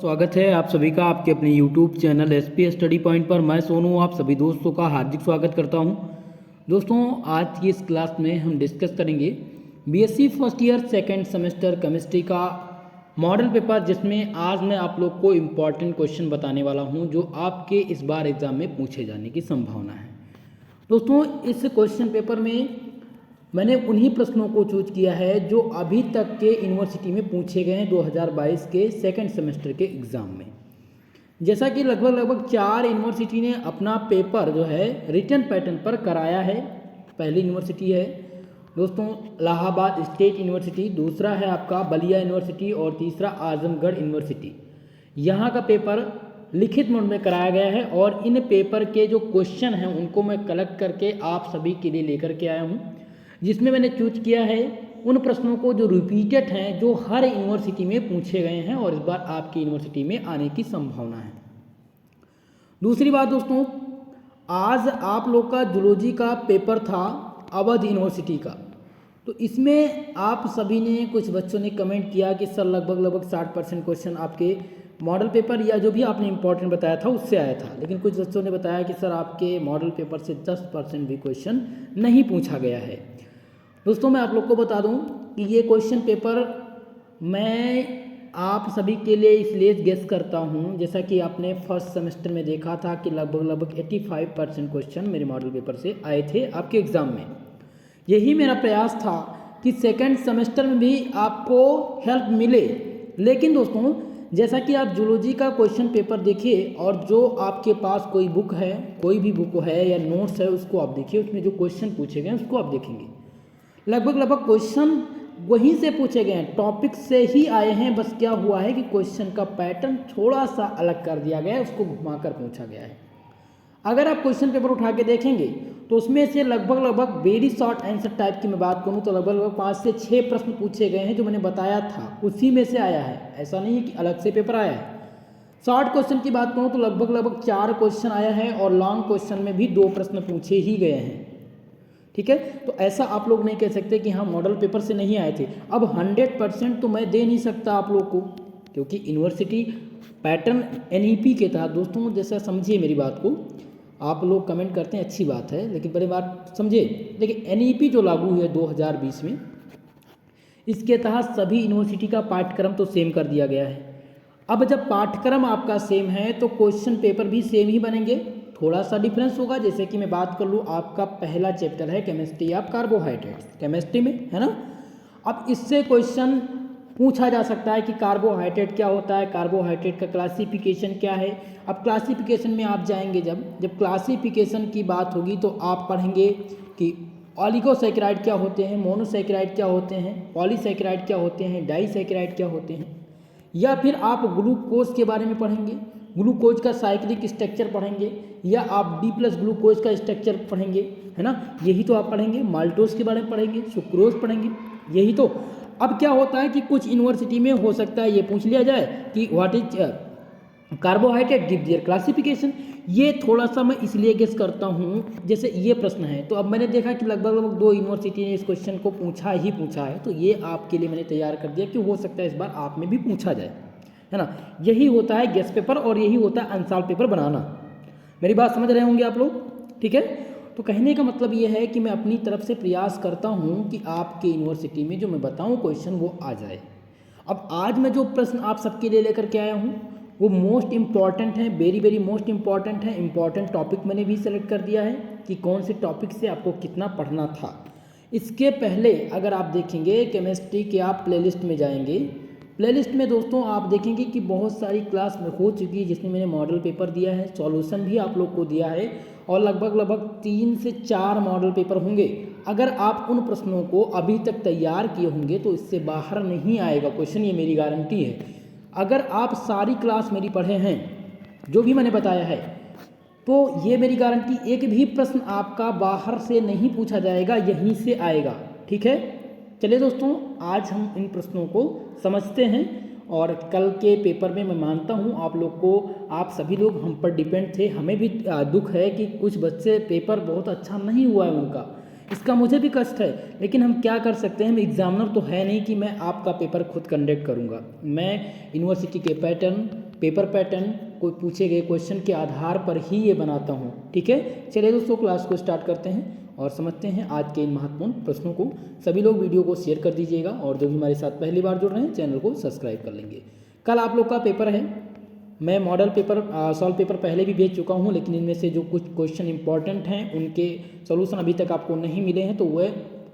स्वागत है आप सभी का आपके अपने YouTube channel SP study point पर। मैं सोनू आप सभी दोस्तों का हार्दिक स्वागत करता हूं। दोस्तों आज की इस क्लास में हम डिस्कस करेंगे BSc first year second semester chemistry का मॉडल पेपर, जिसमें आज मैं आप लोग को इम्पॉर्टेंट क्वेश्चन बताने वाला हूं जो आपके इस बार एग्ज़ाम में पूछे जाने की संभावना है। दोस्तों इस क्वेश्चन पेपर में मैंने उन्हीं प्रश्नों को चूज किया है जो अभी तक के यूनिवर्सिटी में पूछे गए हैं 2022 के सेकंड सेमेस्टर के एग्ज़ाम में। जैसा कि लगभग 4 यूनिवर्सिटी ने अपना पेपर जो है रिटन पैटर्न पर कराया है। पहली यूनिवर्सिटी है दोस्तों इलाहाबाद स्टेट यूनिवर्सिटी, दूसरा है आपका बलिया यूनिवर्सिटी और तीसरा आजमगढ़ यूनिवर्सिटी। यहाँ का पेपर लिखित मोड में कराया गया है और इन पेपर के जो क्वेश्चन हैं उनको मैं कलेक्ट करके आप सभी के लिए लेकर के आया हूँ, जिसमें मैंने चूज किया है उन प्रश्नों को जो रिपीटेड हैं, जो हर यूनिवर्सिटी में पूछे गए हैं और इस बार आपकी यूनिवर्सिटी में आने की संभावना है। दूसरी बात दोस्तों, आज आप लोग का जूलॉजी का पेपर था अवध यूनिवर्सिटी का, तो इसमें आप सभी ने, कुछ बच्चों ने कमेंट किया कि सर लगभग 60% क्वेश्चन आपके मॉडल पेपर या जो भी आपने इम्पोर्टेंट बताया था उससे आया था, लेकिन कुछ बच्चों ने बताया कि सर आपके मॉडल पेपर से 10% भी क्वेश्चन नहीं पूछा गया है। दोस्तों मैं आप लोग को बता दूं कि ये क्वेश्चन पेपर मैं आप सभी के लिए इसलिए गेस करता हूं, जैसा कि आपने फर्स्ट सेमेस्टर में देखा था कि लगभग 85% क्वेश्चन मेरे मॉडल पेपर से आए थे आपके एग्ज़ाम में। यही मेरा प्रयास था कि सेकंड सेमेस्टर में भी आपको हेल्प मिले। लेकिन दोस्तों जैसा कि आप जूलॉजी का क्वेश्चन पेपर देखिए और जो आपके पास कोई बुक है, कोई भी बुक है या नोट्स है, उसको आप देखिए, उसमें जो क्वेश्चन पूछे गए हैं उसको आप देखेंगे लगभग क्वेश्चन वहीं से पूछे गए हैं, टॉपिक से ही आए हैं। बस क्या हुआ है कि क्वेश्चन का पैटर्न थोड़ा सा अलग कर दिया गया है, उसको घुमाकर पूछा गया है। अगर आप क्वेश्चन पेपर उठा के देखेंगे तो उसमें से लगभग वेरी शॉर्ट आंसर टाइप की मैं बात करूं तो लगभग 5 से 6 प्रश्न पूछे गए हैं जो मैंने बताया था उसी में से आया है। ऐसा नहीं है कि अलग से पेपर आया है। शॉर्ट क्वेश्चन की बात करूँ तो लगभग 4 क्वेश्चन आया है और लॉन्ग क्वेश्चन में भी 2 प्रश्न पूछे ही गए हैं। ठीक है, तो ऐसा आप लोग नहीं कह सकते कि हाँ मॉडल पेपर से नहीं आए थे। अब 100% तो मैं दे नहीं सकता आप लोग को, क्योंकि यूनिवर्सिटी पैटर्न एनईपी के तहत, दोस्तों जैसा समझिए मेरी बात को, आप लोग कमेंट करते हैं अच्छी बात है, लेकिन पहले बात समझिए। देखिए एनईपी जो लागू हुई है 2020 में, इसके तहत सभी यूनिवर्सिटी का पाठ्यक्रम तो सेम कर दिया गया है। अब जब पाठ्यक्रम आपका सेम है तो क्वेश्चन पेपर भी सेम ही बनेंगे। थोड़ा सा डिफरेंस होगा, जैसे कि मैं बात कर लूँ, आपका पहला चैप्टर है केमिस्ट्री ऑफ कार्बोहाइड्रेट्स, केमिस्ट्री में है ना। अब इससे क्वेश्चन पूछा जा सकता है कि कार्बोहाइड्रेट क्या होता है, कार्बोहाइड्रेट का क्लासिफिकेशन क्या है। अब क्लासिफिकेशन में आप जाएंगे, जब क्लासिफिकेशन की बात होगी तो आप पढ़ेंगे कि ऑलिगोसैकेराइड क्या होते हैं, मोनोसैकेराइड क्या होते हैं, पॉलीसैकेराइड क्या होते हैं, डाइसैकेराइड क्या होते हैं, या फिर आप ग्लूकोज के बारे में पढ़ेंगे, ग्लूकोज का साइक्लिक स्ट्रक्चर पढ़ेंगे, या आप D+ ग्लूकोज का स्ट्रक्चर पढ़ेंगे, है ना। यही तो आप पढ़ेंगे। माल्टोज के बारे में पढ़ेंगे, सुक्रोज पढ़ेंगे, यही तो। अब क्या होता है कि कुछ यूनिवर्सिटी में हो सकता है ये पूछ लिया जाए कि what is carbohydrate, give their classification. ये थोड़ा सा मैं इसलिए गेस करता हूँ, जैसे ये प्रश्न है तो अब मैंने देखा कि लगभग 2 यूनिवर्सिटी ने इस क्वेश्चन को पूछा है, तो ये आपके लिए मैंने तैयार कर दिया कि हो सकता है इस बार आप में भी पूछा जाए, है ना। यही होता है गेस पेपर और यही होता है अनसॉल्व पेपर बनाना। मेरी बात समझ रहे होंगे आप लोग, ठीक है। तो कहने का मतलब ये है कि मैं अपनी तरफ से प्रयास करता हूँ कि आपके यूनिवर्सिटी में जो मैं बताऊँ क्वेश्चन वो आ जाए। अब आज मैं जो प्रश्न आप सबके लिए लेकर के आया हूँ वो मोस्ट इम्पॉर्टेंट है, वेरी मोस्ट इम्पॉर्टेंट है। इम्पॉर्टेंट टॉपिक मैंने भी सेलेक्ट कर दिया है कि कौन से टॉपिक से आपको कितना पढ़ना था। इसके पहले अगर आप देखेंगे केमिस्ट्री के आप प्लेलिस्ट में जाएंगे, प्लेलिस्ट में दोस्तों आप देखेंगे कि बहुत सारी क्लास में हो चुकी है जिसमें मैंने मॉडल पेपर दिया है, सॉल्यूशन भी आप लोग को दिया है और लगभग 3 से 4 मॉडल पेपर होंगे। अगर आप उन प्रश्नों को अभी तक तैयार किए होंगे तो इससे बाहर नहीं आएगा क्वेश्चन, ये मेरी गारंटी है। अगर आप सारी क्लास मेरी पढ़े हैं जो भी मैंने बताया है तो ये मेरी गारंटी, एक भी प्रश्न आपका बाहर से नहीं पूछा जाएगा, यहीं से आएगा, ठीक है। चलिए दोस्तों आज हम इन प्रश्नों को समझते हैं और कल के पेपर में मैं मानता हूँ आप लोग को, आप सभी लोग हम पर डिपेंड थे। हमें भी दुख है कि कुछ बच्चे पेपर बहुत अच्छा नहीं हुआ है उनका, इसका मुझे भी कष्ट है, लेकिन हम क्या कर सकते हैं। हम एग्जामिनर तो है नहीं कि मैं आपका पेपर खुद कंडक्ट करूँगा। मैं यूनिवर्सिटी के पैटर्न, पेपर पैटर्न कोई पूछे गए क्वेश्चन के आधार पर ही ये बनाता हूँ। ठीक है, चलिए दोस्तों क्लास को स्टार्ट करते हैं और समझते हैं आज के इन महत्वपूर्ण प्रश्नों को। सभी लोग वीडियो को शेयर कर दीजिएगा और जो भी हमारे साथ पहली बार जुड़ रहे हैं चैनल को सब्सक्राइब कर लेंगे। कल आप लोग का पेपर है, मैं मॉडल पेपर सॉल्व पेपर पहले भी भेज चुका हूँ, लेकिन इनमें से जो कुछ क्वेश्चन इंपॉर्टेंट हैं उनके सॉल्यूशन अभी तक आपको नहीं मिले हैं, तो वह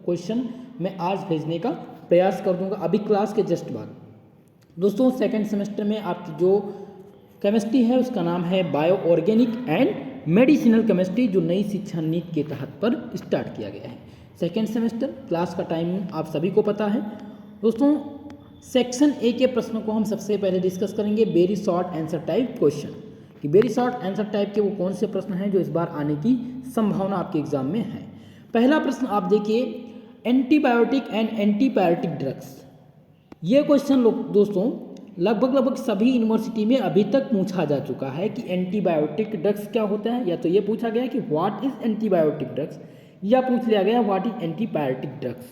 क्वेश्चन मैं आज भेजने का प्रयास कर दूंगा अभी क्लास के जस्ट बाद। दोस्तों सेकंड सेमेस्टर में आपकी जो केमिस्ट्री है उसका नाम है bio organic and medicinal chemistry, जो नई शिक्षा नीति के तहत पर स्टार्ट किया गया है। सेकंड सेमेस्टर क्लास का टाइम आप सभी को पता है। दोस्तों सेक्शन ए के प्रश्नों को हम सबसे पहले डिस्कस करेंगे, very short answer type question, कि वेरी शॉर्ट आंसर टाइप के वो कौन से प्रश्न हैं जो इस बार आने की संभावना आपके एग्जाम में है। पहला प्रश्न आप देखिए, एंटीबायोटिक एंड एंटीबायोटिक ड्रग्स। ये क्वेश्चन दोस्तों लगभग सभी यूनिवर्सिटी में अभी तक पूछा जा चुका है कि एंटीबायोटिक ड्रग्स क्या होता है, या तो ये पूछा गया कि व्हाट इज एंटीबायोटिक ड्रग्स, या पूछ लिया गया व्हाट इज एंटीबायोटिक ड्रग्स।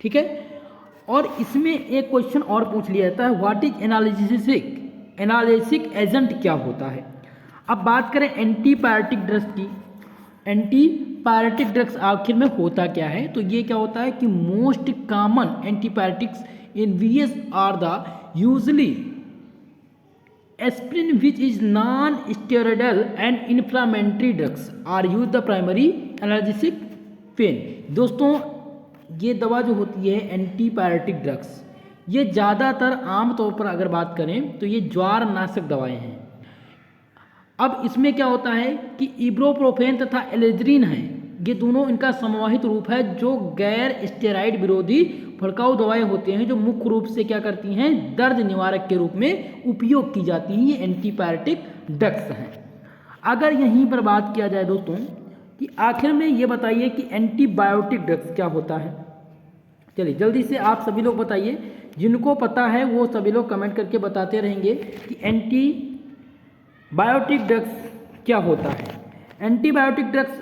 ठीक है, और इसमें एक क्वेश्चन और पूछ लिया जाता है, व्हाट इज एनालिसिक एजेंट क्या होता है। अब बात करें एंटीबायोटिक ड्रग्स की, एंटीबायोटिक ड्रग्स आखिर में होता क्या है, तो ये क्या होता है कि most common antibiotics in VS are the usually aspirin which is non steroidal and inflammatory drugs are use the primary analgesic pain. दोस्तों ये दवा जो होती है एंटीबायोटिक ड्रग्स, ये ज़्यादातर आमतौर पर अगर बात करें तो ये ज्वार नाशक दवाएं हैं। अब इसमें क्या होता है कि इब्रोप्रोफेन तथा एलेजरीन है, ये दोनों इनका समाहित रूप है, जो गैर स्टेरॉइड विरोधी भड़काऊ दवाएं होती हैं, जो मुख्य रूप से क्या करती हैं, दर्द निवारक के रूप में उपयोग की जाती हैं। ये एंटीबायोटिक ड्रग्स हैं। अगर यहीं पर बात किया जाए दोस्तों कि आखिर में ये बताइए कि एंटीबायोटिक ड्रग्स क्या होता है, चलिए जल्दी से आप सभी लोग बताइए, जिनको पता है वो सभी लोग कमेंट करके बताते रहेंगे कि एंटीबायोटिक ड्रग्स क्या होता है। एंटीबायोटिक ड्रग्स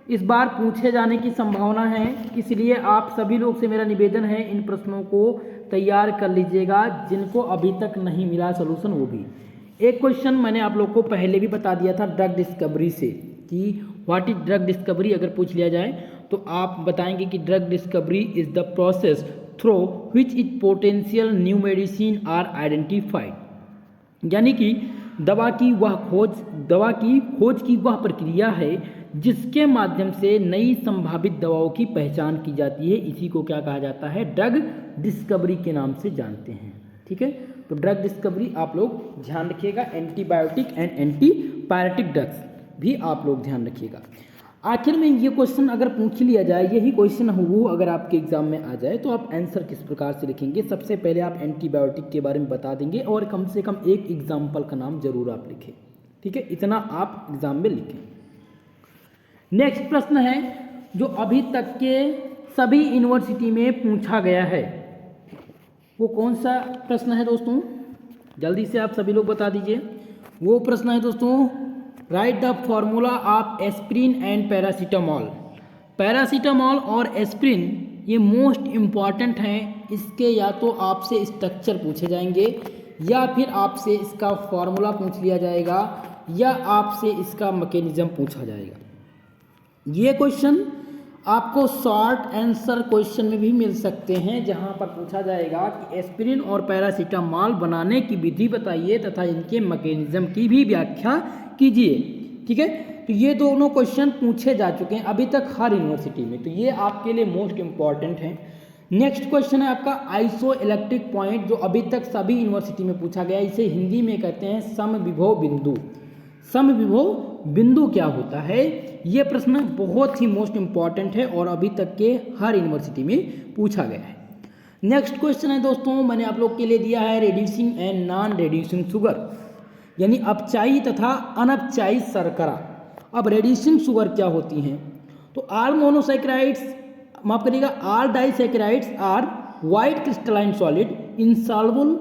इस बार पूछे जाने की संभावना है, इसलिए आप सभी लोग से मेरा निवेदन है इन प्रश्नों को तैयार कर लीजिएगा, जिनको अभी तक नहीं मिला सलूशन वो भी। एक क्वेश्चन मैंने आप लोग को पहले भी बता दिया था ड्रग डिस्कवरी से, कि व्हाट इज ड्रग डिस्कवरी अगर पूछ लिया जाए तो आप बताएंगे कि drug discovery is the process through which it potential new medicine are identified. यानी कि दवा की खोज की वह प्रक्रिया है जिसके माध्यम से नई संभावित दवाओं की पहचान की जाती है। इसी को क्या कहा जाता है, ड्रग डिस्कवरी के नाम से जानते हैं। ठीक है, तो ड्रग डिस्कवरी आप लोग ध्यान रखिएगा, एंटीबायोटिक एंड एंटीबायोटिक ड्रग्स भी आप लोग ध्यान रखिएगा। आखिर में ये क्वेश्चन अगर पूछ लिया जाए, यही क्वेश्चन वो अगर आपके एग्जाम में आ जाए, तो आप आंसर किस प्रकार से लिखेंगे। सबसे पहले आप एंटीबायोटिक के बारे में बता देंगे और कम से कम एक एग्जाम्पल का नाम जरूर आप लिखें। ठीक है, इतना आप एग्जाम में लिखें। नेक्स्ट प्रश्न है जो अभी तक के सभी यूनिवर्सिटी में पूछा गया है, वो कौन सा प्रश्न है दोस्तों, जल्दी से आप सभी लोग बता दीजिए। वो प्रश्न है दोस्तों, right the formula of aspirin and paracetamol. Paracetamol और एस्पिरिन ये मोस्ट इम्पॉर्टेंट हैं, इसके या तो आपसे स्ट्रक्चर पूछे जाएंगे या फिर आपसे इसका फॉर्मूला पूछ लिया जाएगा या आपसे इसका मैकेनिज्म पूछा जाएगा। ये क्वेश्चन आपको शॉर्ट आंसर क्वेश्चन में भी मिल सकते हैं, जहां पर पूछा जाएगा कि एस्पिरिन और पैरासीटामॉल बनाने की विधि बताइए तथा इनके मैकेनिज्म की भी व्याख्या कीजिए। ठीक है, तो ये दोनों क्वेश्चन पूछे जा चुके हैं अभी तक हर यूनिवर्सिटी में, तो ये आपके लिए मोस्ट इंपॉर्टेंट है। नेक्स्ट क्वेश्चन है आपका आइसो इलेक्ट्रिक पॉइंट, जो अभी तक सभी यूनिवर्सिटी में पूछा गया। इसे हिंदी में कहते हैं समविभव बिंदु। समविभव बिंदु क्या होता है, ये प्रश्न बहुत ही मोस्ट इंपॉर्टेंट है और अभी तक के हर यूनिवर्सिटी में पूछा गया है। नेक्स्ट क्वेश्चन है दोस्तों, मैंने आप लोग के लिए दिया है reducing and non reducing sugar, यानी अपचाई तथा अनपचाई शर्करा। अब रेड्यूसिंग शुगर क्या होती हैं, तो आल मोनोसैकेराइड्स, माफ करिएगा, all disaccharides are white crystalline solid insoluble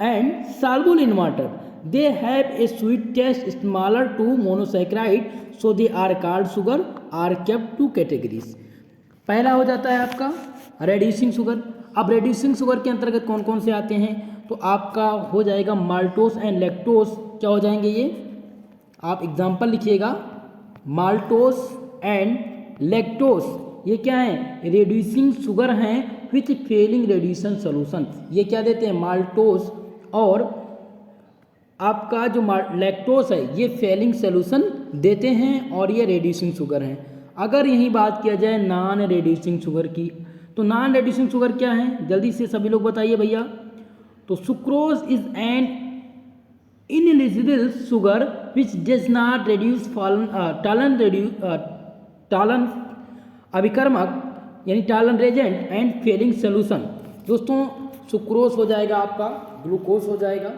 and soluble in water. They have a sweet taste similar to monosaccharide, so they are called sugar, are kept two categories. पहला हो जाता है आपका रेड्यूसिंग शुगर. अब reducing sugar के अंतर्गत कौन कौन से आते हैं? तो आपका हो जाएगा माल्टोस एंड लैक्टोस, क्या हो जाएंगे ये, आप एग्जाम्पल लिखिएगा, माल्टोस एंड लैक्टोस ये क्या है, रिड्यूसिंग शुगर हैं विथ फेलिंग रिड्यूसन सोल्यूशन। ये क्या देते हैं, माल्टोस और आपका जो लैक्टोस है ये फेलिंग सोल्यूशन देते हैं और ये रिड्यूसिंग शुगर हैं। अगर यही बात किया जाए नॉन रिड्यूसिंग शुगर की, तो नॉन रिड्यूसिंग शुगर क्या है, जल्दी से सभी लोग बताइए भैया। तो sucrose is an ineligible sugar which does not reduce Tollens अभिकर्मक यानी Tollens reagent and Fehling solution. दोस्तों सुक्रोज हो जाएगा आपका, ग्लूकोज हो जाएगा,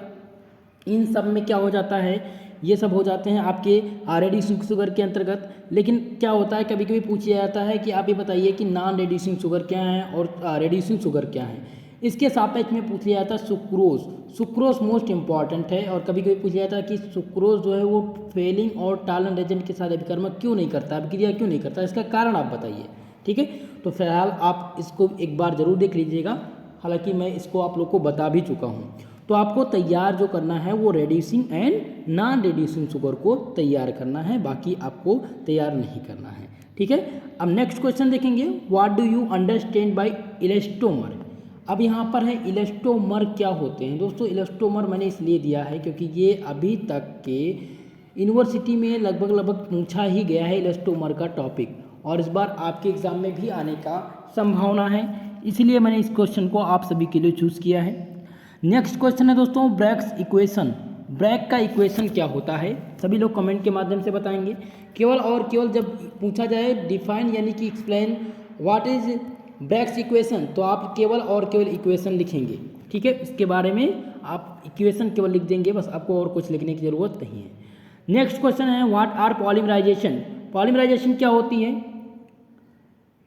इन सब में क्या हो जाता है, ये सब हो जाते हैं आपके रेड्यूसिंग शुगर के अंतर्गत। लेकिन क्या होता है, कभी कभी पूछा जाता है कि आप ये बताइए कि नॉन रिड्यूसिंग शुगर क्या है और रिड्यूसिंग शुगर क्या है। इसके सापेक्ष में पूछा जाता है सुक्रोज। सुक्रोज मोस्ट इंपॉर्टेंट है और कभी कभी पूछा जाता है कि सुक्रोज जो है वो फेलिंग और टालन एजेंट के साथ अभिकर्मक क्यों नहीं करता, अभिक्रिया क्यों नहीं करता, इसका कारण आप बताइए। ठीक है, तो फिलहाल आप इसको एक बार जरूर देख लीजिएगा, हालांकि मैं इसको आप लोग को बता भी चुका हूँ। तो आपको तैयार जो करना है वो reducing and non reducing sugar को तैयार करना है, बाकी आपको तैयार नहीं करना है। ठीक है, अब नेक्स्ट क्वेश्चन देखेंगे, what do you understand by elastomer. अब यहाँ पर है इलेस्टोमर क्या होते हैं। दोस्तों इलेस्टोमर मैंने इसलिए दिया है क्योंकि ये अभी तक के यूनिवर्सिटी में लगभग पूछा ही गया है इलेस्टोमर का टॉपिक, और इस बार आपके एग्जाम में भी आने का संभावना है, इसलिए मैंने इस क्वेश्चन को आप सभी के लिए चूज़ किया है। नेक्स्ट क्वेश्चन है दोस्तों ब्रैग्स इक्वेशन। ब्रैग का इक्वेशन क्या होता है, सभी लोग कमेंट के माध्यम से बताएंगे। केवल और केवल जब पूछा जाए डिफाइन यानी कि explain what is Bragg's equation, तो आप केवल और केवल इक्वेशन लिखेंगे। ठीक है, इसके बारे में आप इक्वेशन केवल लिख देंगे, बस आपको और कुछ लिखने की ज़रूरत नहीं है। नेक्स्ट क्वेश्चन है व्हाट आर पॉलीमराइजेशन। पॉलीमराइजेशन क्या होती है,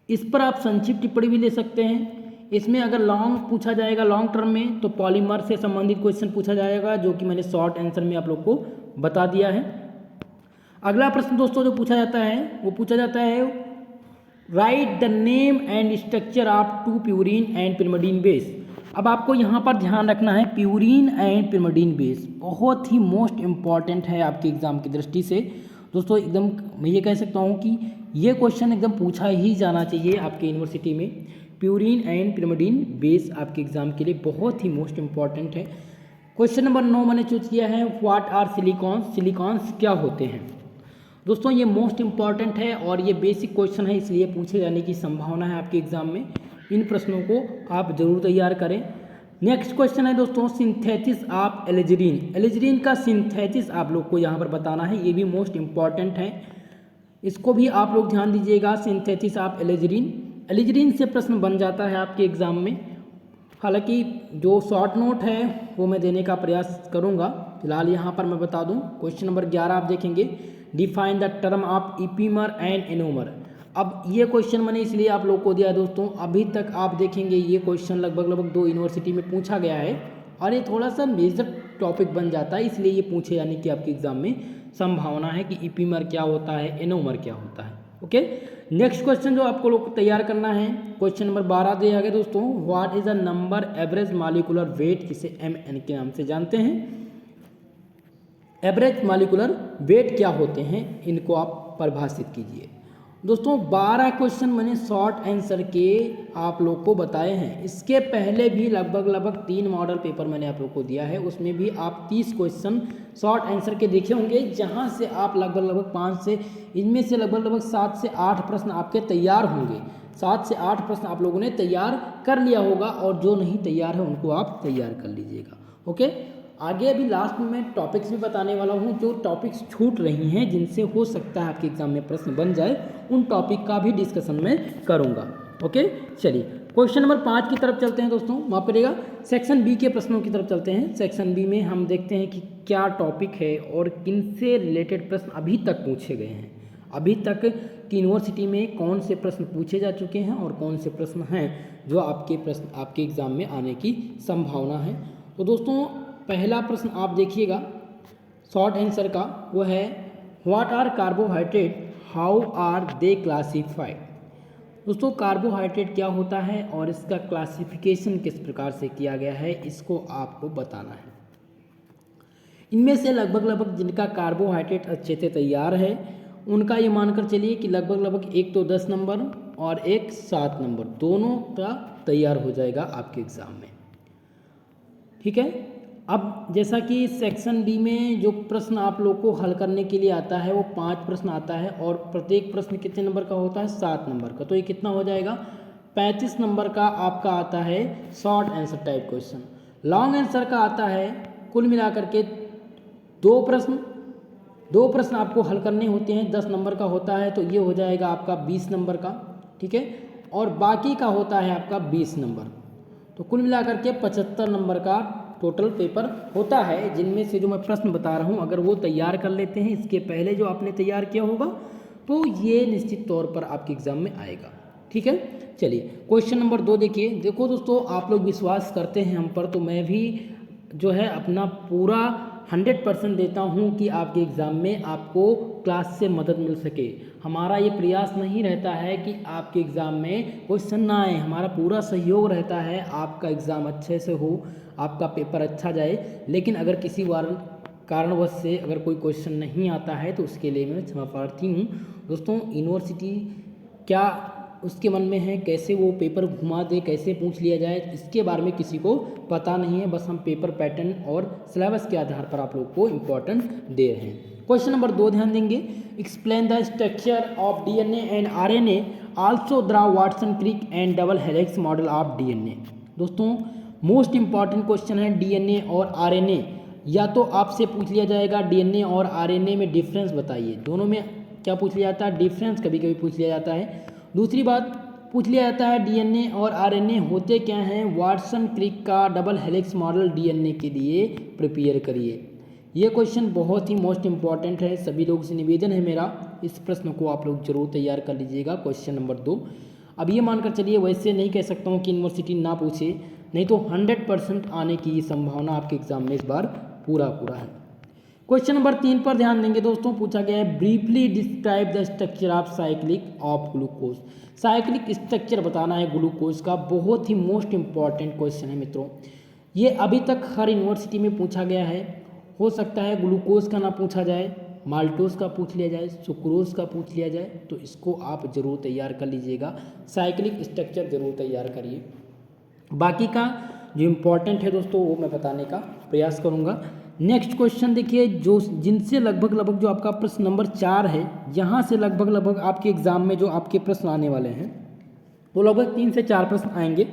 इस पर आप संक्षिप्त टिप्पणी भी ले सकते हैं। इसमें अगर लॉन्ग पूछा जाएगा लॉन्ग टर्म में तो पॉलीमर से संबंधित क्वेश्चन पूछा जाएगा, जो कि मैंने शॉर्ट आंसर में आप लोग को बता दिया है। अगला प्रश्न दोस्तों जो पूछा जाता है वो पूछा जाता है write the name and structure of two purine and pyrimidine base. अब आपको यहाँ पर ध्यान रखना है, प्यूरिन एंड पिरिमिडीन बेस बहुत ही मोस्ट इम्पॉर्टेंट है आपके एग्जाम की दृष्टि से। दोस्तों एकदम मैं ये कह सकता हूँ कि ये क्वेश्चन एकदम पूछा ही जाना चाहिए आपके यूनिवर्सिटी में। प्यूरिन एंड पिरिमिडीन बेस आपके एग्जाम के लिए बहुत ही मोस्ट इंपॉर्टेंट है। क्वेश्चन नंबर 9 मैंने चूज किया है व्हाट आर सिलिकॉन्स। सिलिकॉन्स क्या होते हैं। दोस्तों ये मोस्ट इंपॉर्टेंट है और ये बेसिक क्वेश्चन है, इसलिए पूछे जाने की संभावना है आपके एग्जाम में। इन प्रश्नों को आप जरूर तैयार करें। नेक्स्ट क्वेश्चन है दोस्तों सिंथेसिस ऑफ एलिजरीन। एलिजरीन का सिंथेसिस आप लोग को यहाँ पर बताना है, ये भी मोस्ट इंपॉर्टेंट है, इसको भी आप लोग ध्यान दीजिएगा। सिंथेसिस ऑफ एलिजरीन, एलिजरीन से प्रश्न बन जाता है आपके एग्जाम में। हालांकि जो शॉर्ट नोट है वो मैं देने का प्रयास करूंगा, फिलहाल यहाँ पर मैं बता दूं। क्वेश्चन नंबर 11 आप देखेंगे define the term of इपीमर and anomer. अब ये क्वेश्चन मैंने इसलिए आप लोग को दिया दोस्तों, अभी तक आप देखेंगे ये क्वेश्चन लगभग 2 यूनिवर्सिटी में पूछा गया है और ये थोड़ा सा मेजर टॉपिक बन जाता है, इसलिए ये पूछे जाने की आपके एग्जाम में संभावना है कि इपीमर क्या होता है, एनोमर क्या होता है। ओके, नेक्स्ट क्वेश्चन जो आपको लोग तैयार करना है क्वेश्चन नंबर 12 दिया गया दोस्तों what is the number average molecular weight, जिसे MN के नाम से जानते हैं। एवरेज मॉलिक्यूलर वेट क्या होते हैं, इनको आप परिभाषित कीजिए। दोस्तों 12 क्वेश्चन मैंने शॉर्ट आंसर के आप लोग को बताए हैं। इसके पहले भी लगभग 3 मॉडल पेपर मैंने आप लोग को दिया है, उसमें भी आप 30 क्वेश्चन शॉर्ट आंसर के देखे होंगे, जहां से आप लगभग 5 से इनमें से लगभग 7 से 8 प्रश्न आपके तैयार होंगे। 7 से 8 प्रश्न आप लोगों ने तैयार कर लिया होगा और जो नहीं तैयार है उनको आप तैयार कर लीजिएगा। ओके, आगे अभी लास्ट में मैं टॉपिक्स भी बताने वाला हूँ, जो टॉपिक्स छूट रही हैं जिनसे हो सकता है आपके एग्जाम में प्रश्न बन जाए, उन टॉपिक का भी डिस्कशन मैं करूँगा। ओके, चलिए क्वेश्चन नंबर 5 की तरफ चलते हैं दोस्तों। माफ करिएगा, सेक्शन बी के प्रश्नों की तरफ चलते हैं। सेक्शन बी में हम देखते हैं कि क्या टॉपिक है और किन से रिलेटेड प्रश्न अभी तक पूछे गए हैं। अभी तक की यूनिवर्सिटी में कौन से प्रश्न पूछे जा चुके हैं और कौन से प्रश्न हैं जो आपके एग्जाम में आने की संभावना है। तो दोस्तों पहला प्रश्न आप देखिएगा शॉर्ट आंसर का, वो है what are carbohydrate, how are they classified. दोस्तों कार्बोहाइड्रेट क्या होता है और इसका क्लासिफिकेशन किस प्रकार से किया गया है, इसको आपको बताना है। इनमें से लगभग जिनका कार्बोहाइड्रेट अच्छे से तैयार है उनका ये मानकर चलिए कि लगभग एक तो 10 नंबर और एक 7 नंबर दोनों का तैयार हो जाएगा आपके एग्ज़ाम में। ठीक है, अब जैसा कि सेक्शन बी में जो प्रश्न आप लोग को हल करने के लिए आता है वो 5 प्रश्न आता है और प्रत्येक प्रश्न कितने नंबर का होता है, 7 नंबर का। तो ये कितना हो जाएगा, 35 नंबर का आपका आता है short answer type question. Long answer का आता है कुल मिलाकर के दो प्रश्न आपको हल करने होते हैं, 10 नंबर का होता है, तो ये हो जाएगा आपका 20 नंबर का। ठीक है, और बाकी का होता है आपका 20 नंबर, तो कुल मिलाकर के 75 नंबर का टोटल पेपर होता है, जिनमें से जो मैं प्रश्न बता रहा हूँ अगर वो तैयार कर लेते हैं इसके पहले जो आपने तैयार किया होगा तो ये निश्चित तौर पर आपके एग्ज़ाम में आएगा। ठीक है, चलिए क्वेश्चन नंबर 2 देखिए। देखो दोस्तों, आप लोग विश्वास करते हैं हम पर, तो मैं भी जो है अपना पूरा 100% देता हूं कि आपके एग्ज़ाम में आपको क्लास से मदद मिल सके। हमारा ये प्रयास नहीं रहता है कि आपके एग्ज़ाम में क्वेश्चन ना आए, हमारा पूरा सहयोग रहता है आपका एग्ज़ाम अच्छे से हो, आपका पेपर अच्छा जाए। लेकिन अगर किसी कारणवश से अगर कोई क्वेश्चन नहीं आता है तो उसके लिए मैं क्षमा प्रार्थी हूँ। दोस्तों, यूनिवर्सिटी क्या उसके मन में है, कैसे वो पेपर घुमा दे, कैसे पूछ लिया जाए, इसके बारे में किसी को पता नहीं है। बस हम पेपर पैटर्न और सिलेबस के आधार पर आप लोग को इम्पोर्टेंट दे रहे हैं। क्वेश्चन नंबर 2 ध्यान देंगे। Explain the structure of DNA and RNA, also draw Watson Crick and double helix model of DNA. दोस्तों, मोस्ट इंपॉर्टेंट क्वेश्चन है डीएनए और आरएनए। या तो आपसे पूछ लिया जाएगा डीएनए और आरएनए में डिफरेंस बताइए, दोनों में क्या पूछ लिया जाता है, डिफरेंस कभी कभी पूछ लिया जाता है। दूसरी बात पूछ लिया जाता है डीएनए और आरएनए होते क्या हैं, वाटसन क्रिक का डबल हेलिक्स मॉडल डीएनए के लिए प्रिपेयर करिए। ये क्वेश्चन बहुत ही मोस्ट इंपॉर्टेंट है, सभी लोगों से निवेदन है मेरा, इस प्रश्न को आप लोग जरूर तैयार कर लीजिएगा। क्वेश्चन नंबर 2, अब ये मानकर चलिए, वैसे नहीं कह सकता हूँ कि यूनिवर्सिटी ना पूछे, नहीं तो 100% आने की संभावना आपके एग्जाम में इस बार पूरा है। क्वेश्चन नंबर 3 पर ध्यान देंगे दोस्तों। पूछा गया है briefly describe the structure of cyclic of glucose. Cyclic structure बताना है ग्लूकोज का, बहुत ही मोस्ट इंपॉर्टेंट क्वेश्चन है मित्रों। ये अभी तक हर यूनिवर्सिटी में पूछा गया है। हो सकता है ग्लूकोज का ना पूछा जाए, माल्टोज का पूछ लिया जाए, सुक्रोज का पूछ लिया जाए, तो इसको आप जरूर तैयार कर लीजिएगा। साइक्लिक स्ट्रक्चर जरूर तैयार करिए। बाकी का जो इम्पोर्टेंट है दोस्तों वो मैं बताने का प्रयास करूँगा। नेक्स्ट क्वेश्चन देखिए, जो जिनसे लगभग जो आपका प्रश्न नंबर 4 है, यहाँ से लगभग आपके एग्जाम में जो आपके प्रश्न आने वाले हैं वो लगभग 3 से 4 प्रश्न आएंगे।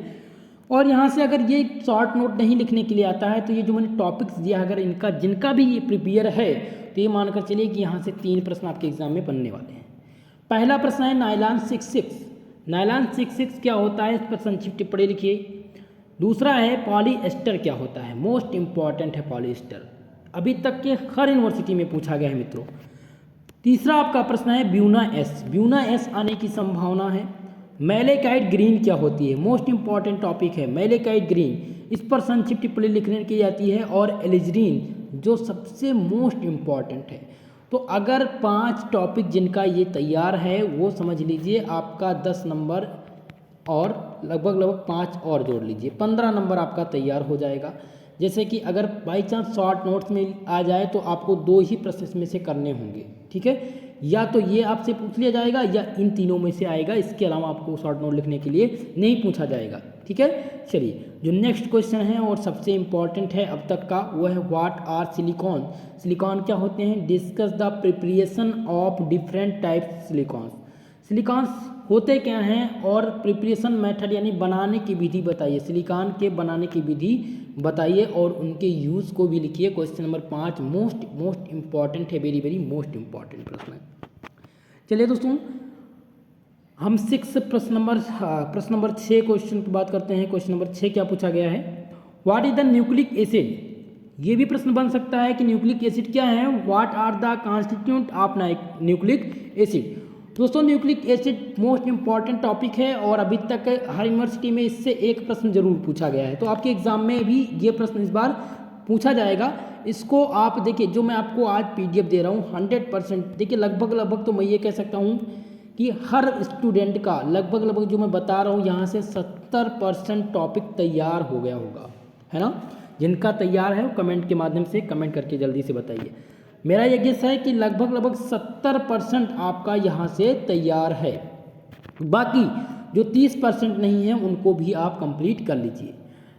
और यहाँ से अगर ये शॉर्ट नोट नहीं लिखने के लिए आता है तो ये जो मैंने टॉपिक्स दिया, अगर इनका जिनका भी ये प्रिपेयर है तो ये मानकर चलिए कि यहाँ से 3 प्रश्न आपके एग्जाम में बनने वाले हैं। पहला प्रश्न है नायलॉन 66। नायलॉन 66 क्या होता है, इस पर संक्षिप्त टिप्पणी लिखिए। दूसरा है पॉलीएस्टर क्या होता है, मोस्ट इंपॉर्टेंट है पॉलीएस्टर, अभी तक के हर यूनिवर्सिटी में पूछा गया है मित्रों। तीसरा आपका प्रश्न है ब्यूना एस। ब्यूना एस आने की संभावना है। मैलेकाइट ग्रीन क्या होती है, मोस्ट इंपॉर्टेंट टॉपिक है मैलेकाइट ग्रीन, इस पर संक्षिप्त टिप्पणी लिखने की जाती है। और एलिजरीन जो सबसे मोस्ट इंपॉर्टेंट है। तो अगर 5 टॉपिक जिनका ये तैयार है वो समझ लीजिए आपका 10 नंबर और लगभग 5 और जोड़ लीजिए, 15 नंबर आपका तैयार हो जाएगा। जैसे कि अगर बाई चांस शॉर्ट नोट्स में आ जाए तो आपको 2 ही प्रश्न इसमें से करने होंगे। ठीक है, या तो ये आपसे पूछ लिया जाएगा या इन तीनों में से आएगा, इसके अलावा आपको शॉर्ट नोट लिखने के लिए नहीं पूछा जाएगा। ठीक है, चलिए जो नेक्स्ट क्वेश्चन है और सबसे इंपॉर्टेंट है अब तक का, वो है व्हाट आर सिलिकॉन। सिलिकॉन क्या होते हैं, discuss the preparation of different types silicones. Silicones होते क्या हैं और प्रिपरेशन मेथड यानी बनाने की विधि बताइए, सिलिकॉन के बनाने की विधि बताइए और उनके यूज़ को भी लिखिए। क्वेश्चन नंबर 5 मोस्ट इंपॉर्टेंट है, वेरी मोस्ट इंपॉर्टेंट प्रश्न है। चलिए दोस्तों, हम प्रश्न नंबर 6 क्वेश्चन की बात करते हैं। क्वेश्चन नंबर 6 क्या पूछा गया है, what is the nucleic acid. ये भी प्रश्न बन सकता है कि न्यूक्लिक एसिड क्या है, what are the constituent of nucleic acid. दोस्तों, nucleic acid most important topic है और अभी तक हर यूनिवर्सिटी में इससे एक प्रश्न जरूर पूछा गया है, तो आपके एग्जाम में भी ये प्रश्न इस बार पूछा जाएगा। इसको आप देखिए, जो मैं आपको आज PDF दे रहा हूँ 100% देखिए, लगभग तो मैं ये कह सकता हूँ कि हर स्टूडेंट का लगभग जो मैं बता रहा हूँ यहाँ से 70% टॉपिक तैयार हो गया होगा, है ना। जिनका तैयार है वो कमेंट के माध्यम से कमेंट करके जल्दी से बताइए। मेरा ये गेस है कि लगभग 70% आपका यहाँ से तैयार है। बाकी जो 30% नहीं है उनको भी आप कंप्लीट कर लीजिए।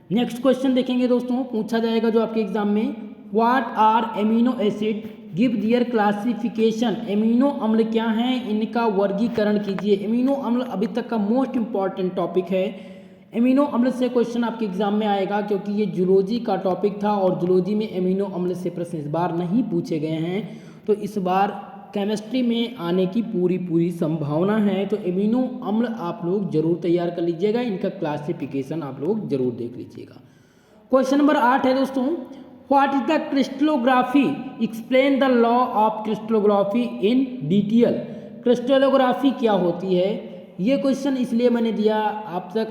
नेक्स्ट क्वेश्चन देखेंगे दोस्तों, पूछा जाएगा जो आपके एग्जाम में, what are amino acid, give their classification. Amino अम्ल क्या हैं, इनका वर्गीकरण कीजिए। एमिनो अम्ल अभी तक का मोस्ट इंपॉर्टेंट टॉपिक है। एमिनो अम्ल से क्वेश्चन आपके एग्जाम में आएगा क्योंकि ये जूलॉजी का टॉपिक था और जूलॉजी में एमिनो अम्ल से प्रश्न इस बार नहीं पूछे गए हैं, तो इस बार केमिस्ट्री में आने की पूरी संभावना है। तो एमिनो अम्ल आप लोग जरूर तैयार कर लीजिएगा, इनका क्लासिफिकेशन आप लोग जरूर देख लीजिएगा। क्वेश्चन नंबर 8 है दोस्तों, what is the crystallography, explain the law of crystallography in detail. Crystallography क्या होती है, ये क्वेश्चन इसलिए मैंने दिया,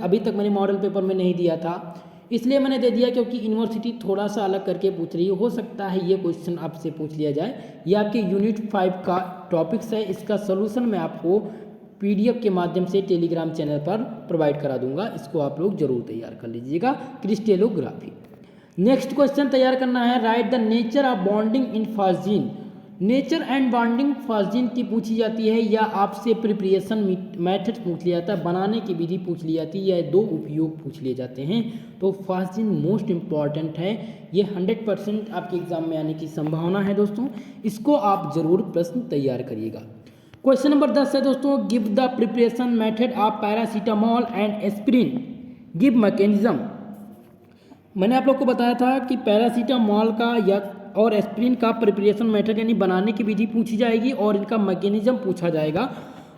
अभी तक मैंने मॉडल पेपर में नहीं दिया था, इसलिए मैंने दे दिया क्योंकि यूनिवर्सिटी थोड़ा सा अलग करके पूछ रही है। हो सकता है ये क्वेश्चन आपसे पूछ लिया जाए। ये आपके यूनिट 5 का टॉपिक्स है, इसका सोल्यूशन मैं आपको PDF के माध्यम से टेलीग्राम चैनल पर प्रोवाइड करा दूंगा, इसको आप लोग जरूर तैयार कर लीजिएगा। क्रिस्टलोग्राफी। नेक्स्ट क्वेश्चन तैयार करना है, write the nature of bonding in phosgene. Nature and bonding phosgene की पूछी जाती है या आपसे प्रिपरेशन मेथड पूछ लिया जाता है, बनाने की विधि पूछ ली जाती है, या दो उपयोग पूछ लिए जाते हैं। तो फास्जीन मोस्ट इंपॉर्टेंट है, ये 100% आपके एग्जाम में आने की संभावना है दोस्तों, इसको आप जरूर प्रश्न तैयार करिएगा। क्वेश्चन नंबर 10 है दोस्तों, give the preparation method of paracetamol and aspirin, give mechanism. मैंने आप लोग को बताया था कि पैरासीटामोल का या और एस्पिरिन का प्रिपरेशन मेथड यानी बनाने की विधि पूछी जाएगी और इनका मैकेनिज्म पूछा जाएगा।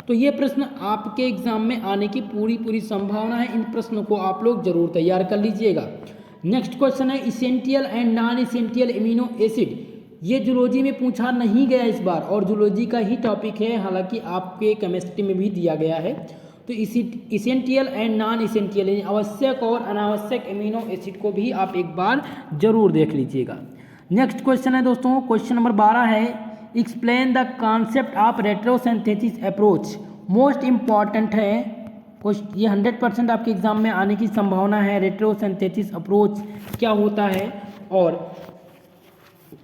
तो ये प्रश्न आपके एग्जाम में आने की पूरी संभावना है, इन प्रश्नों को आप लोग जरूर तैयार कर लीजिएगा। नेक्स्ट क्वेश्चन है, essential and non essential amino acid. ये जूलॉजी में पूछा नहीं गया इस बार और जूलॉजी का ही टॉपिक है, हालांकि आपके केमिस्ट्री में भी दिया गया है। तो इसेंशियल एंड नॉन इसेंशियल यानी आवश्यक और अनावश्यक एमिनो एसिड को भी आप एक बार जरूर देख लीजिएगा। नेक्स्ट क्वेश्चन है दोस्तों, क्वेश्चन नंबर 12 है, explain the concept of retrosynthesis approach. Most important है, ये 100% आपके एग्जाम में आने की संभावना है। रेट्रोसिंथेसिस अप्रोच क्या होता है और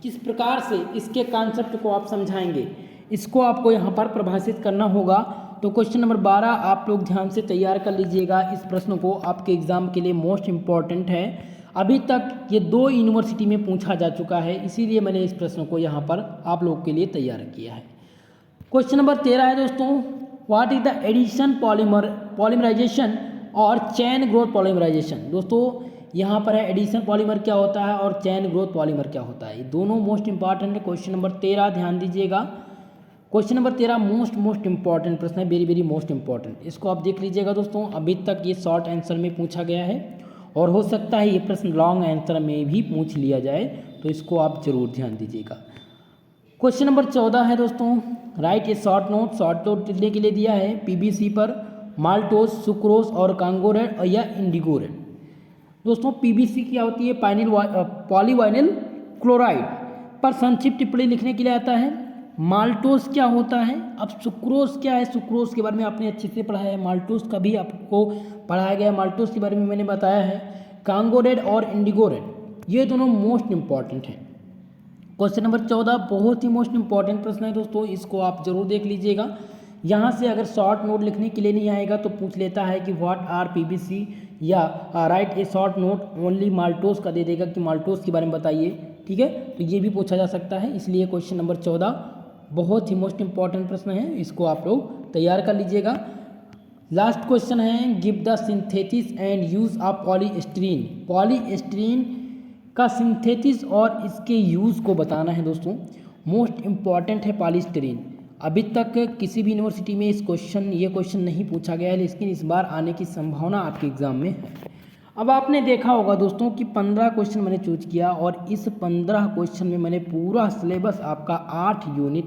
किस प्रकार से इसके कॉन्सेप्ट को आप समझाएंगे, इसको आपको यहाँ पर परिभाषित करना होगा। तो क्वेश्चन नंबर 12 आप लोग ध्यान से तैयार कर लीजिएगा, इस प्रश्न को आपके एग्जाम के लिए मोस्ट इंपॉर्टेंट है। अभी तक ये 2 यूनिवर्सिटी में पूछा जा चुका है, इसीलिए मैंने इस प्रश्न को यहाँ पर आप लोग के लिए तैयार किया है। क्वेश्चन नंबर 13 है दोस्तों, what is the addition polymerisation और चैन ग्रोथ पॉलीमराइजेशन। दोस्तों यहाँ पर है एडिशन पॉलीमर क्या होता है और चैन ग्रोथ पॉलीमर क्या होता है, ये दोनों मोस्ट इंपॉर्टेंट है। क्वेश्चन नंबर 13 ध्यान दीजिएगा, क्वेश्चन नंबर 13 मोस्ट इंपॉर्टेंट प्रश्न है, वेरी मोस्ट इंपॉर्टेंट, इसको आप देख लीजिएगा दोस्तों। अभी तक ये शॉर्ट आंसर में पूछा गया है और हो सकता है ये प्रश्न लॉन्ग आंसर में भी पूछ लिया जाए, तो इसको आप जरूर ध्यान दीजिएगा। क्वेश्चन नंबर 14 है दोस्तों, राइट ए शॉर्ट नोट लिखने के लिए दिया है पीबीसी पर माल्टोज, सुक्रोज और कांगोरेड या इंडिगोरेड। दोस्तों पीबीसी क्या होती है, पॉलीवाइनिल क्लोराइड पर संक्षिप्त टिप्पणी लिखने के लिए आता है। माल्टोज क्या होता है, अब सुक्रोज क्या है, सुक्रोज के बारे में आपने अच्छे से पढ़ा है, माल्टोज का भी आपको पढ़ाया गया, माल्टोज के बारे में मैंने बताया है। कांगोरेड और इंडिगोरेड ये दोनों मोस्ट इंपॉर्टेंट हैं। क्वेश्चन नंबर 14 बहुत ही मोस्ट इंपॉर्टेंट प्रश्न है दोस्तों, इसको आप जरूर देख लीजिएगा। यहाँ से अगर शॉर्ट नोट लिखने के लिए नहीं आएगा तो पूछ लेता है कि व्हाट आर पीबीसी, या राइट ए शॉर्ट नोट ओनली माल्टोज का दे देगा कि माल्टोज के बारे में बताइए, ठीक है। तो ये भी पूछा जा सकता है, इसलिए क्वेश्चन नंबर 14 बहुत ही मोस्ट इंपॉर्टेंट प्रश्न है, इसको आप लोग तैयार कर लीजिएगा। लास्ट क्वेश्चन है, give the synthesis and use of polystyrene. Polystyrene का सिंथेसिस और इसके यूज़ को बताना है दोस्तों, मोस्ट इंपॉर्टेंट है पॉलीस्टीरीन। अभी तक किसी भी यूनिवर्सिटी में ये क्वेश्चन नहीं पूछा गया है, लेकिन इस बार आने की संभावना आपके एग्जाम में है। अब आपने देखा होगा दोस्तों कि 15 क्वेश्चन मैंने चूज किया और इस 15 क्वेश्चन में मैंने पूरा सिलेबस आपका 8 यूनिट,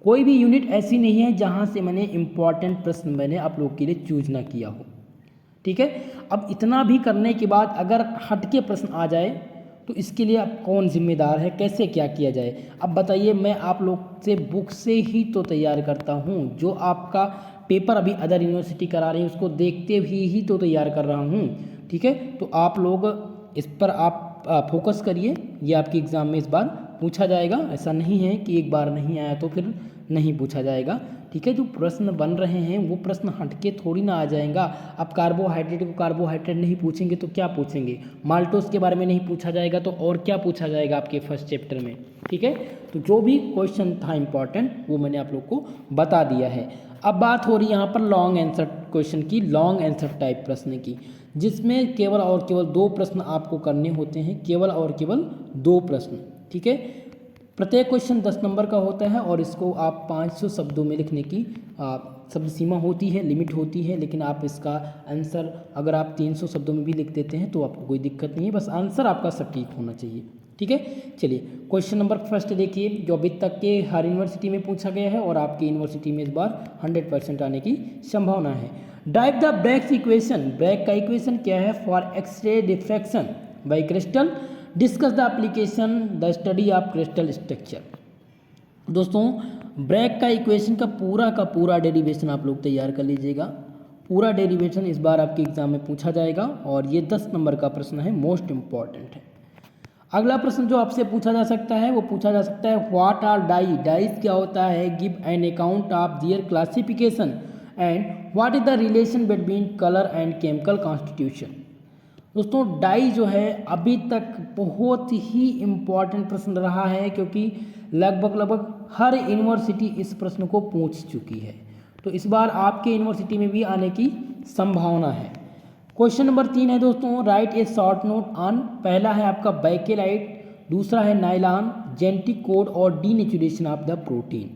कोई भी यूनिट ऐसी नहीं है जहां से मैंने इंपॉर्टेंट प्रश्न मैंने आप लोग के लिए चूज ना किया हो, ठीक है। अब इतना भी करने के बाद अगर हटके प्रश्न आ जाए तो इसके लिए आप कौन जिम्मेदार है, कैसे क्या किया जाए। अब बताइए, मैं आप लोग से बुक से ही तो तैयार करता हूँ, जो आपका पेपर अभी अदर यूनिवर्सिटी करा रही है उसको देखते हुए ही तो तैयार कर रहा हूँ। ठीक है, तो आप लोग इस पर आप फोकस करिए, ये आपके एग्ज़ाम में इस बार पूछा जाएगा। ऐसा नहीं है कि एक बार नहीं आया तो फिर नहीं पूछा जाएगा। ठीक है, जो प्रश्न बन रहे हैं वो प्रश्न हटके थोड़ी ना आ जाएगा। आप कार्बोहाइड्रेट को कार्बोहाइड्रेट नहीं पूछेंगे तो क्या पूछेंगे, माल्टोस के बारे में नहीं पूछा जाएगा तो और क्या पूछा जाएगा आपके फर्स्ट चैप्टर में। ठीक है, तो जो भी क्वेश्चन था इंपॉर्टेंट वो मैंने आप लोग को बता दिया है। अब बात हो रही है यहाँ पर लॉन्ग आंसर क्वेश्चन की, लॉन्ग आंसर टाइप प्रश्न की, जिसमें केवल और केवल 2 प्रश्न आपको करने होते हैं, केवल और केवल 2 प्रश्न। ठीक है, प्रत्येक क्वेश्चन 10 नंबर का होता है और इसको आप 500 शब्दों में लिखने की शब्द सीमा होती है, लिमिट होती है। लेकिन आप इसका आंसर अगर आप 300 शब्दों में भी लिख देते हैं तो आपको कोई दिक्कत नहीं है, बस आंसर आपका सटीक होना चाहिए। ठीक है, चलिए क्वेश्चन नंबर फर्स्ट देखिए, जो अभी तक के हर यूनिवर्सिटी में पूछा गया है और आपकी यूनिवर्सिटी में इस बार 100% आने की संभावना है। Derive the Bragg's equation, Bragg का इक्वेशन क्या है, for X ray diffraction by crystal, discuss the application the study of crystal structure. दोस्तों, ब्रैग का इक्वेशन का पूरा डेरिवेशन आप लोग तैयार कर लीजिएगा। पूरा डेरिवेशन इस बार आपके एग्जाम में पूछा जाएगा और ये 10 नंबर का प्रश्न है, मोस्ट इम्पॉर्टेंट है। अगला प्रश्न जो आपसे पूछा जा सकता है वो पूछा जा सकता है, व्हाट आर डाई, डाइज क्या होता है, give an account of their classification and what is the relation between colour and chemical constitution. दोस्तों, डाई जो है अभी तक बहुत ही इम्पॉर्टेंट प्रश्न रहा है, क्योंकि लगभग हर यूनिवर्सिटी इस प्रश्न को पूछ चुकी है, तो इस बार आपके यूनिवर्सिटी में भी आने की संभावना है। क्वेश्चन नंबर 3 है दोस्तों, right A short note on, पहला है आपका बैकेलाइट, दूसरा है नाइलॉन, जेनेटिक कोड और डीनेचुरेशन ऑफ द प्रोटीन।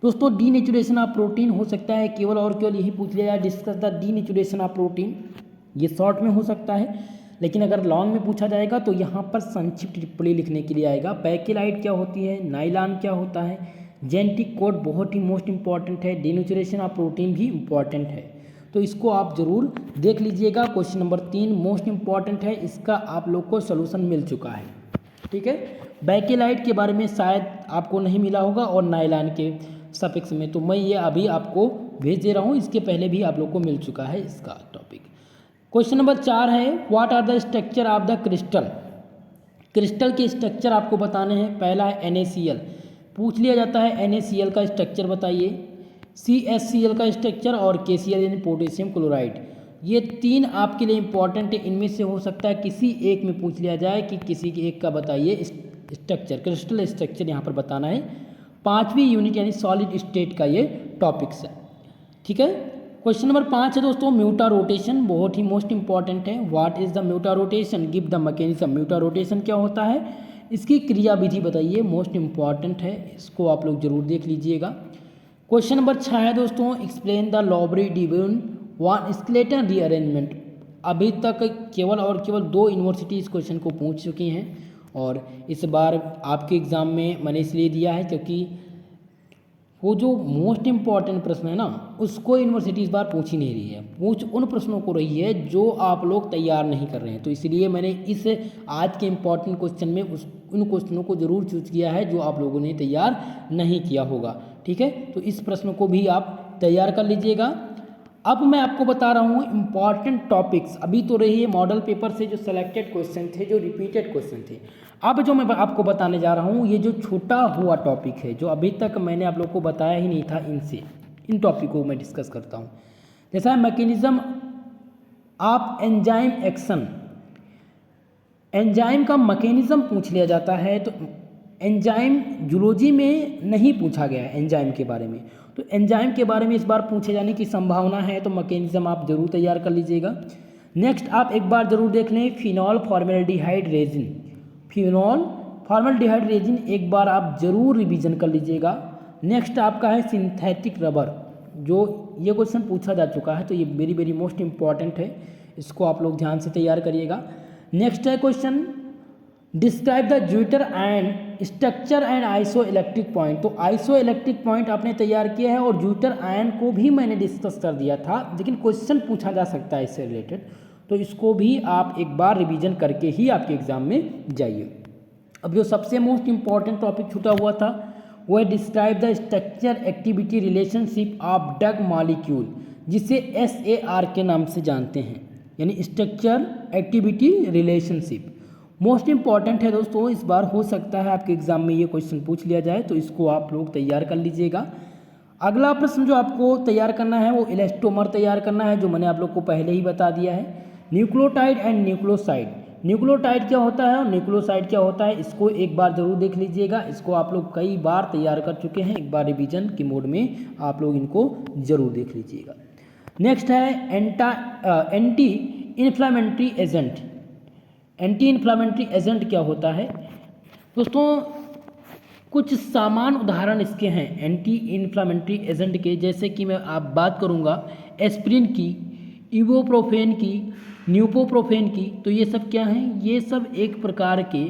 दोस्तों, डीनेचुरेशन ऑफ प्रोटीन हो सकता है केवल और केवल यही पूछ लिया जाए, discuss the denaturation of protein, ये शॉर्ट में हो सकता है। लेकिन अगर लॉन्ग में पूछा जाएगा तो यहाँ पर संक्षिप्त टिप्पणी लिखने के लिए आएगा। बैकेलाइट क्या होती है, नाइलॉन क्या होता है, जेनेटिक कोड बहुत ही मोस्ट इंपॉर्टेंट है, डीनेचुरेशन ऑफ प्रोटीन भी इम्पॉर्टेंट है, तो इसको आप ज़रूर देख लीजिएगा। क्वेश्चन नंबर 3 मोस्ट इंपॉर्टेंट है, इसका आप लोग को सोल्यूशन मिल चुका है। ठीक है, बैकेलाइट के बारे में शायद आपको नहीं मिला होगा और नाइलॉन के सफिक्स में, तो मैं ये अभी आपको भेज दे रहा हूँ, इसके पहले भी आप लोग को मिल चुका है इसका टॉपिक। क्वेश्चन नंबर 4 है, what are the structure of the crystal, crystal के स्ट्रक्चर आपको बताने हैं। पहला है NaCl, पूछ लिया जाता है NaCl का स्ट्रक्चर बताइए, CaCl का स्ट्रक्चर और KCl यानी पोटेशियम क्लोराइड। ये 3 आपके लिए इंपॉर्टेंट है, इनमें से हो सकता है किसी एक में पूछ लिया जाए कि किसी एक का बताइए स्ट्रक्चर, क्रिस्टल स्ट्रक्चर यहाँ पर बताना है। 5वीं यूनिट यानी सॉलिड स्टेट का ये टॉपिक्स है। ठीक है, क्वेश्चन नंबर 5 है दोस्तों, म्यूटा रोटेशन, बहुत ही मोस्ट इंपॉर्टेंट है। What is the mutarotation, give the mechanism, mutarotation क्या होता है, इसकी क्रिया विधि बताइए, मोस्ट इंपॉर्टेंट है, इसको आप लोग जरूर देख लीजिएगा। क्वेश्चन नंबर 6 है दोस्तों, explain the Lobry division one skeleton rearrangement. अभी तक केवल और केवल 2 यूनिवर्सिटी इस क्वेश्चन को पूछ चुकी हैं और इस बार आपके एग्ज़ाम में मैंने इसलिए दिया है क्योंकि वो जो मोस्ट इम्पॉर्टेंट प्रश्न है ना, उसको यूनिवर्सिटी इस बार पूछ ही नहीं रही है, पूछ उन प्रश्नों को रही है जो आप लोग तैयार नहीं कर रहे हैं। तो इसलिए मैंने इस आज के इम्पॉर्टेंट क्वेश्चन में उन क्वेश्चनों को ज़रूर चूज किया है जो आप लोगों ने तैयार नहीं किया होगा। ठीक है, तो इस प्रश्न को भी आप तैयार कर लीजिएगा। अब मैं आपको बता रहा हूँ इम्पॉर्टेंट टॉपिक्स, अभी तो रही है मॉडल पेपर से जो सेलेक्टेड क्वेश्चन थे, जो रिपीटेड क्वेश्चन थे। अब जो मैं आपको बताने जा रहा हूँ, ये जो छूटा हुआ टॉपिक है, जो अभी तक मैंने आप लोग को बताया ही नहीं था, इन टॉपिक को मैं डिस्कस करता हूँ। जैसा mechanism of enzyme action, enzyme का मैकेनिज्म पूछ लिया जाता है, तो एंजाइम जूलॉजी में नहीं पूछा गया है एंजाइम के बारे में, तो एंजाइम के बारे में इस बार पूछे जाने की संभावना है, तो मैकेनिज्म आप जरूर तैयार कर लीजिएगा। नेक्स्ट आप एक बार जरूर देख लें phenol formaldehyde resin, phenol formaldehyde resin एक बार आप जरूर रिवीजन कर लीजिएगा। नेक्स्ट आपका है सिंथेटिक रबर, जो ये क्वेश्चन पूछा जा चुका है, तो ये वेरी वेरी मोस्ट इंपॉर्टेंट है, इसको आप लोग ध्यान से तैयार करिएगा। नेक्स्ट है question describe the zwitter and structure and iso electric point, तो आइसो इलेक्ट्रिक पॉइंट आपने तैयार किया है और ज्यूटर आयन को भी मैंने डिस्कस कर दिया था, लेकिन क्वेश्चन पूछा जा सकता है इससे रिलेटेड, तो इसको भी आप एक बार रिवीजन करके ही आपके एग्ज़ाम में जाइए। अब जो सबसे मोस्ट इम्पॉर्टेंट टॉपिक छूटा हुआ था वो है describe the structure activity relationship of drug molecule, जिसे SAR के नाम से जानते हैं, यानी structure activity relationship. Most important है दोस्तों, इस बार हो सकता है आपके एग्जाम में ये क्वेश्चन पूछ लिया जाए, तो इसको आप लोग तैयार कर लीजिएगा। अगला प्रश्न जो आपको तैयार करना है वो इलास्टोमर तैयार करना है, जो मैंने आप लोग को पहले ही बता दिया है। न्यूक्लियोटाइड एंड न्यूक्लियोसाइड, न्यूक्लियोटाइड क्या होता है और न्यूक्लियोसाइड क्या होता है, इसको एक बार जरूर देख लीजिएगा। इसको आप लोग कई बार तैयार कर चुके हैं, एक बार रिवीजन के मोड में आप लोग इनको जरूर देख लीजिएगा। नेक्स्ट है anti inflammatory agent. Anti inflammatory agent क्या होता है दोस्तों, कुछ सामान्य उदाहरण इसके हैं एंटी इन्फ्लामेटरी एजेंट के, जैसे कि मैं आप बात करूंगा एस्प्रिन की, इबुप्रोफेन की, न्यूपोप्रोफेन की। तो ये सब क्या हैं, ये सब एक प्रकार के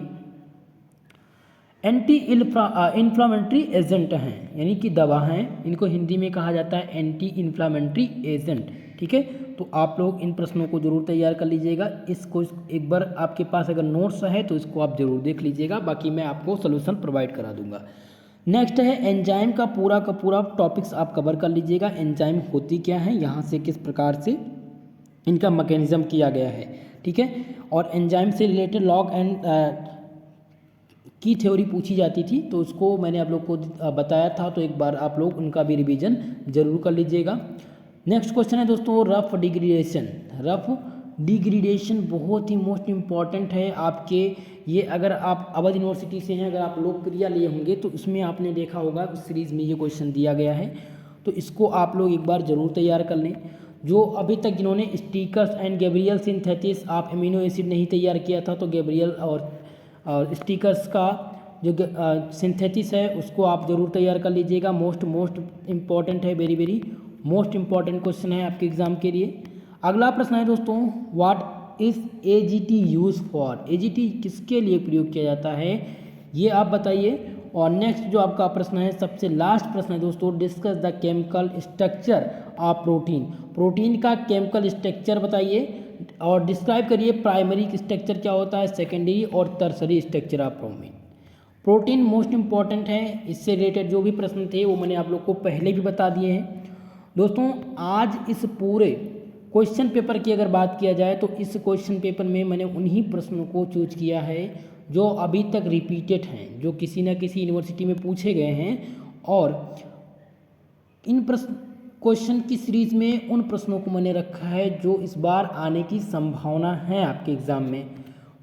एंटी इन्फ्लामेटरी एजेंट हैं, यानी कि दवा हैं। इनको हिंदी में कहा जाता है एंटी इन्फ्लामेटरी एजेंट। ठीक है, तो आप लोग इन प्रश्नों को जरूर तैयार कर लीजिएगा। इसको एक बार आपके पास अगर नोट्स है तो इसको आप जरूर देख लीजिएगा, बाकी मैं आपको सोल्यूशन प्रोवाइड करा दूंगा। नेक्स्ट है एंजाइम का पूरा टॉपिक्स आप कवर कर लीजिएगा। एंजाइम होती क्या है, यहाँ से किस प्रकार से इनका मैकेनिज्म किया गया है। ठीक है, और एंजाइम से रिलेटेड लॉग एंड की थ्योरी पूछी जाती थी, तो उसको मैंने आप लोग को बताया था, तो एक बार आप लोग उनका भी रिवीजन जरूर कर लीजिएगा। नेक्स्ट क्वेश्चन है दोस्तों रफ डिग्रेडेशन। रफ डिग्रेडेशन बहुत ही मोस्ट इम्पॉर्टेंट है आपके, ये अगर आप अवध यूनिवर्सिटी से हैं, अगर आप लोकप्रिया लिए होंगे तो इसमें आपने देखा होगा उस सीरीज़ में ये क्वेश्चन दिया गया है, तो इसको आप लोग एक बार ज़रूर तैयार कर लें। जो अभी तक जिन्होंने स्टिकर्स एंड गैब्रियल सिंथेसिस आप अमीनो एसिड नहीं तैयार किया था, तो गैब्रियल और स्टिकर्स का जो सिंथेसिस है उसको आप ज़रूर तैयार कर लीजिएगा। मोस्ट इम्पॉर्टेंट है, very very most important question है आपके एग्जाम के लिए। अगला प्रश्न है दोस्तों what is AGT use for. AGT किसके लिए प्रयोग किया जाता है, ये आप बताइए। और नेक्स्ट जो आपका प्रश्न है, सबसे लास्ट प्रश्न है दोस्तों discuss the chemical structure of protein. Protein का केमिकल स्ट्रक्चर बताइए और डिस्क्राइब करिए प्राइमरी स्ट्रक्चर क्या होता है, सेकेंडरी और tertiary structure of protein. Protein most important है, इससे रिलेटेड जो भी प्रश्न थे वो मैंने आप लोग को पहले भी बता दिए हैं। दोस्तों आज इस पूरे क्वेश्चन पेपर की अगर बात किया जाए तो इस क्वेश्चन पेपर में मैंने उन्हीं प्रश्नों को चूज किया है जो अभी तक रिपीटेड हैं, जो किसी न किसी यूनिवर्सिटी में पूछे गए हैं, और इन क्वेश्चन की सीरीज में उन प्रश्नों को मैंने रखा है जो इस बार आने की संभावना है आपके एग्जाम में।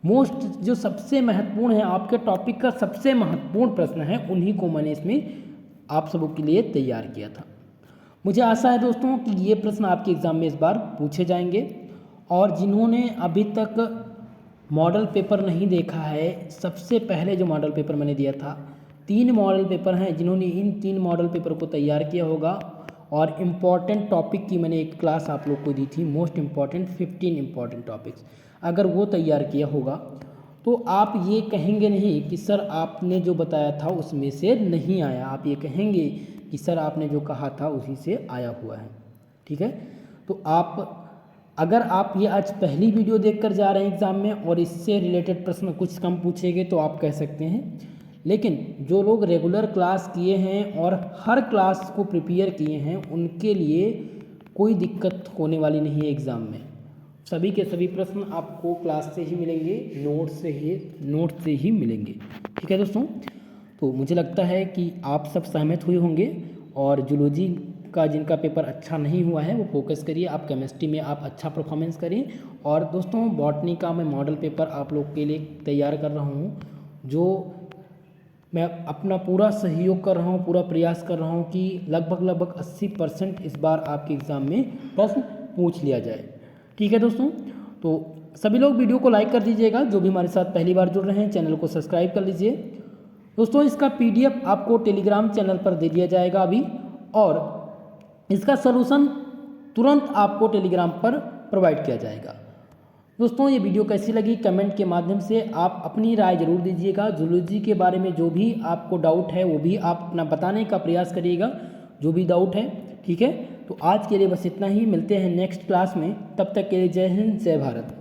मोस्ट जो सबसे महत्वपूर्ण है, आपके टॉपिक का सबसे महत्वपूर्ण प्रश्न है, उन्हीं को मैंने इसमें आप सबों के लिए तैयार किया था। मुझे आशा है दोस्तों कि ये प्रश्न आपके एग्ज़ाम में इस बार पूछे जाएंगे। और जिन्होंने अभी तक मॉडल पेपर नहीं देखा है, सबसे पहले जो मॉडल पेपर मैंने दिया था, 3 मॉडल पेपर हैं, जिन्होंने इन 3 मॉडल पेपर को तैयार किया होगा और इम्पॉर्टेंट टॉपिक की मैंने एक क्लास आप लोग को दी थी, मोस्ट इम्पॉर्टेंट 15 इम्पॉर्टेंट टॉपिक्स, अगर वो तैयार किया होगा तो आप ये कहेंगे नहीं कि सर आपने जो बताया था उसमें से नहीं आया, आप ये कहेंगे कि सर आपने जो कहा था उसी से आया हुआ है। ठीक है, तो आप अगर आप ये आज पहली वीडियो देखकर जा रहे हैं एग्ज़ाम में और इससे रिलेटेड प्रश्न कुछ कम पूछेंगे तो आप कह सकते हैं, लेकिन जो लोग रेगुलर क्लास किए हैं और हर क्लास को प्रिपेयर किए हैं उनके लिए कोई दिक्कत होने वाली नहीं है एग्ज़ाम में। सभी के सभी प्रश्न आपको क्लास से ही मिलेंगे, नोट से ही मिलेंगे। ठीक है दोस्तों, तो मुझे लगता है कि आप सब सहमत हुए होंगे। और जूलॉजी का जिनका पेपर अच्छा नहीं हुआ है वो फोकस करिए, आप केमिस्ट्री में आप अच्छा परफॉर्मेंस करिए। और दोस्तों बॉटनी का मैं मॉडल पेपर आप लोग के लिए तैयार कर रहा हूँ, जो मैं अपना पूरा सहयोग कर रहा हूँ, पूरा प्रयास कर रहा हूँ कि लगभग 80% इस बार आपके एग्ज़ाम में प्रश्न पूछ लिया जाए। ठीक है दोस्तों, तो सभी लोग वीडियो को लाइक कर दीजिएगा, जो भी हमारे साथ पहली बार जुड़ रहे हैं चैनल को सब्सक्राइब कर लीजिए। दोस्तों इसका PDF आपको टेलीग्राम चैनल पर दे दिया जाएगा अभी, और इसका सलूशन तुरंत आपको टेलीग्राम पर प्रोवाइड किया जाएगा। दोस्तों ये वीडियो कैसी लगी कमेंट के माध्यम से आप अपनी राय जरूर दीजिएगा। जूलॉजी के बारे में जो भी आपको डाउट है वो भी आप अपना बताने का प्रयास करिएगा, जो भी डाउट है। ठीक है, तो आज के लिए बस इतना ही, मिलते हैं नेक्स्ट क्लास में, तब तक के लिए जय हिंद जय भारत।